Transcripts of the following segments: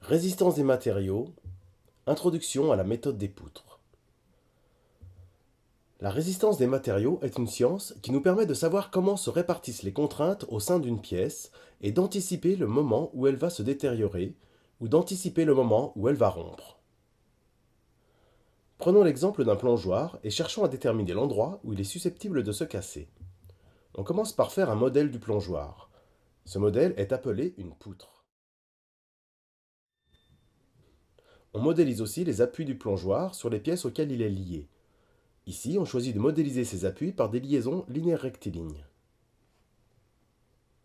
Résistance des matériaux. Introduction à la méthode des poutres. La résistance des matériaux est une science qui nous permet de savoir comment se répartissent les contraintes au sein d'une pièce et d'anticiper le moment où elle va se détériorer ou d'anticiper le moment où elle va rompre. Prenons l'exemple d'un plongeoir et cherchons à déterminer l'endroit où il est susceptible de se casser. On commence par faire un modèle du plongeoir. Ce modèle est appelé une poutre. On modélise aussi les appuis du plongeoir sur les pièces auxquelles il est lié. Ici, on choisit de modéliser ces appuis par des liaisons linéaires rectilignes.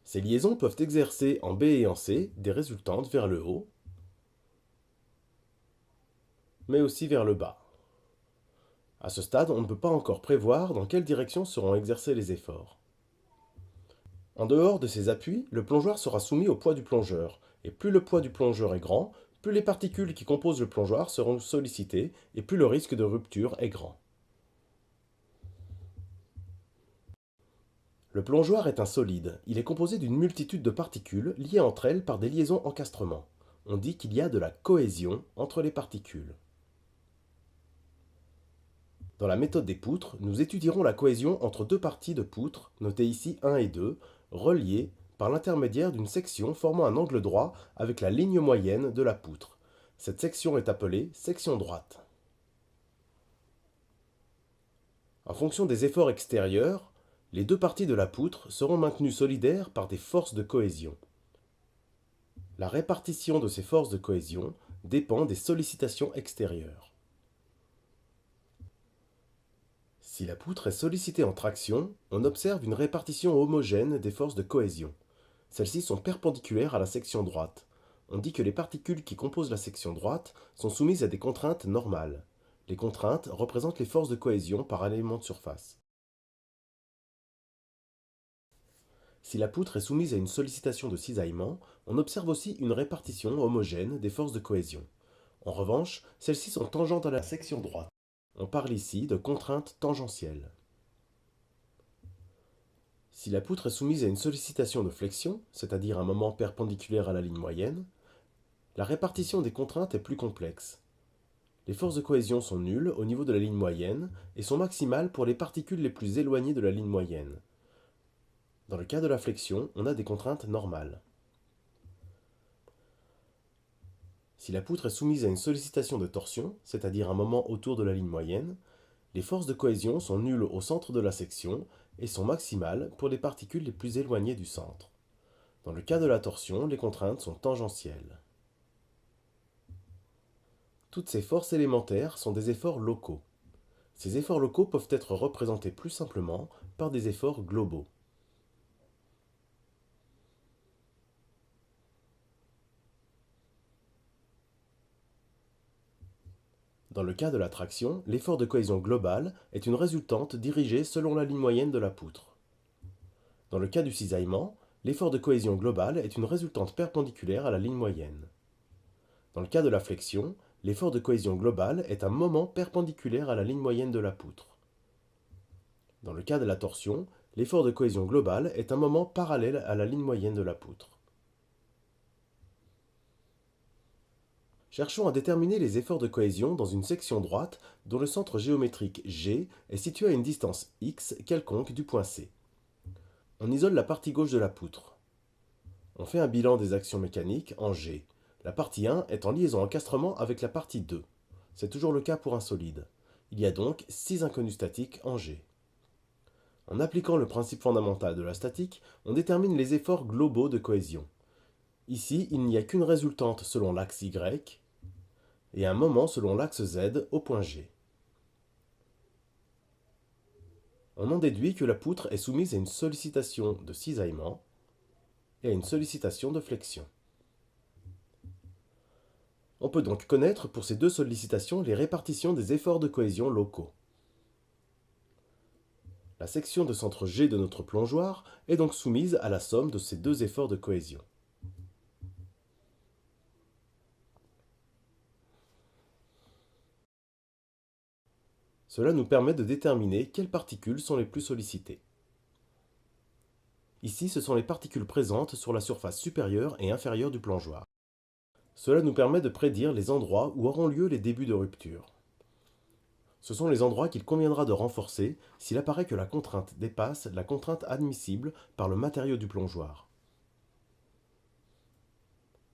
Ces liaisons peuvent exercer en B et en C des résultantes vers le haut, mais aussi vers le bas. À ce stade, on ne peut pas encore prévoir dans quelle direction seront exercés les efforts. En dehors de ces appuis, le plongeoir sera soumis au poids du plongeur, et plus le poids du plongeur est grand, plus les particules qui composent le plongeoir seront sollicitées, et plus le risque de rupture est grand. Le plongeoir est un solide. Il est composé d'une multitude de particules liées entre elles par des liaisons encastrement. On dit qu'il y a de la cohésion entre les particules. Dans la méthode des poutres, nous étudierons la cohésion entre deux parties de poutres, notées ici 1 et 2, reliées par l'intermédiaire d'une section formant un angle droit avec la ligne moyenne de la poutre. Cette section est appelée section droite. En fonction des efforts extérieurs, les deux parties de la poutre seront maintenues solidaires par des forces de cohésion. La répartition de ces forces de cohésion dépend des sollicitations extérieures. Si la poutre est sollicitée en traction, on observe une répartition homogène des forces de cohésion. Celles-ci sont perpendiculaires à la section droite. On dit que les particules qui composent la section droite sont soumises à des contraintes normales. Les contraintes représentent les forces de cohésion par élément de surface. Si la poutre est soumise à une sollicitation de cisaillement, on observe aussi une répartition homogène des forces de cohésion. En revanche, celles-ci sont tangentes à la section droite. On parle ici de contraintes tangentielles. Si la poutre est soumise à une sollicitation de flexion, c'est-à-dire un moment perpendiculaire à la ligne moyenne, la répartition des contraintes est plus complexe. Les forces de cohésion sont nulles au niveau de la ligne moyenne et sont maximales pour les particules les plus éloignées de la ligne moyenne. Dans le cas de la flexion, on a des contraintes normales. Si la poutre est soumise à une sollicitation de torsion, c'est-à-dire un moment autour de la ligne moyenne, les forces de cohésion sont nulles au centre de la section et sont maximales pour les particules les plus éloignées du centre. Dans le cas de la torsion, les contraintes sont tangentielles. Toutes ces forces élémentaires sont des efforts locaux. Ces efforts locaux peuvent être représentés plus simplement par des efforts globaux. Dans le cas de la traction, l'effort de cohésion globale est une résultante dirigée selon la ligne moyenne de la poutre. Dans le cas du cisaillement, l'effort de cohésion globale est une résultante perpendiculaire à la ligne moyenne. Dans le cas de la flexion, l'effort de cohésion globale est un moment perpendiculaire à la ligne moyenne de la poutre. Dans le cas de la torsion, l'effort de cohésion globale est un moment parallèle à la ligne moyenne de la poutre. Cherchons à déterminer les efforts de cohésion dans une section droite dont le centre géométrique G est situé à une distance x quelconque du point C. On isole la partie gauche de la poutre. On fait un bilan des actions mécaniques en G. La partie 1 est en liaison encastrement avec la partie 2. C'est toujours le cas pour un solide. Il y a donc 6 inconnus statiques en G. En appliquant le principe fondamental de la statique, on détermine les efforts globaux de cohésion. Ici, il n'y a qu'une résultante selon l'axe Y et un moment selon l'axe Z au point G. On en déduit que la poutre est soumise à une sollicitation de cisaillement et à une sollicitation de flexion. On peut donc connaître pour ces deux sollicitations les répartitions des efforts de cohésion locaux. La section de centre G de notre plongeoir est donc soumise à la somme de ces deux efforts de cohésion. Cela nous permet de déterminer quelles particules sont les plus sollicitées. Ici, ce sont les particules présentes sur la surface supérieure et inférieure du plongeoir. Cela nous permet de prédire les endroits où auront lieu les débuts de rupture. Ce sont les endroits qu'il conviendra de renforcer s'il apparaît que la contrainte dépasse la contrainte admissible par le matériau du plongeoir.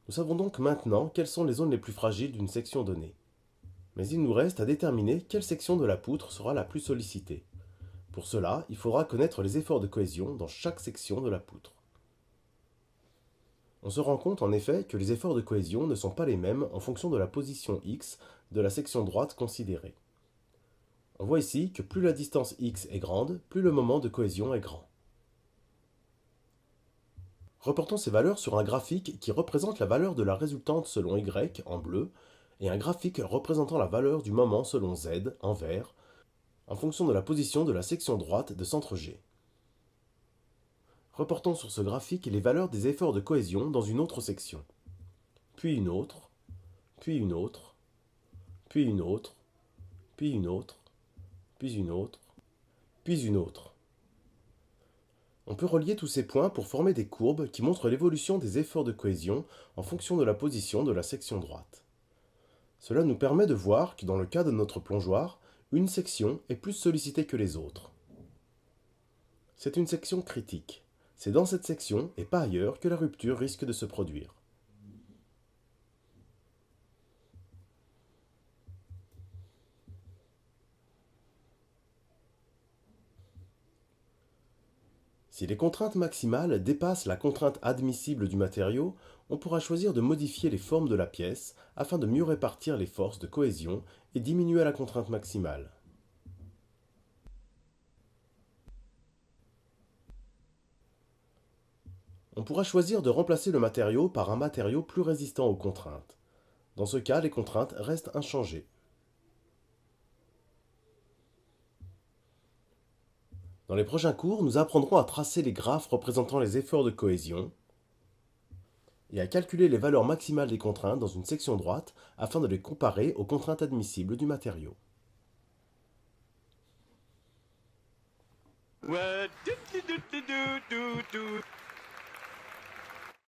Nous savons donc maintenant quelles sont les zones les plus fragiles d'une section donnée. Mais il nous reste à déterminer quelle section de la poutre sera la plus sollicitée. Pour cela, il faudra connaître les efforts de cohésion dans chaque section de la poutre. On se rend compte en effet que les efforts de cohésion ne sont pas les mêmes en fonction de la position x de la section droite considérée. On voit ici que plus la distance x est grande, plus le moment de cohésion est grand. Reportons ces valeurs sur un graphique qui représente la valeur de la résultante selon y en bleu et un graphique représentant la valeur du moment selon z en vert en fonction de la position de la section droite de centre G. Reportons sur ce graphique les valeurs des efforts de cohésion dans une autre section, puis une autre, puis une autre, puis une autre, puis une autre, puis une autre, puis une autre. On peut relier tous ces points pour former des courbes qui montrent l'évolution des efforts de cohésion en fonction de la position de la section droite. Cela nous permet de voir que dans le cas de notre plongeoir, une section est plus sollicitée que les autres. C'est une section critique. C'est dans cette section et pas ailleurs que la rupture risque de se produire. Si les contraintes maximales dépassent la contrainte admissible du matériau, on pourra choisir de modifier les formes de la pièce afin de mieux répartir les forces de cohésion et diminuer la contrainte maximale. On pourra choisir de remplacer le matériau par un matériau plus résistant aux contraintes. Dans ce cas, les contraintes restent inchangées. Dans les prochains cours, nous apprendrons à tracer les graphes représentant les efforts de cohésion et à calculer les valeurs maximales des contraintes dans une section droite afin de les comparer aux contraintes admissibles du matériau. What do do do do do do do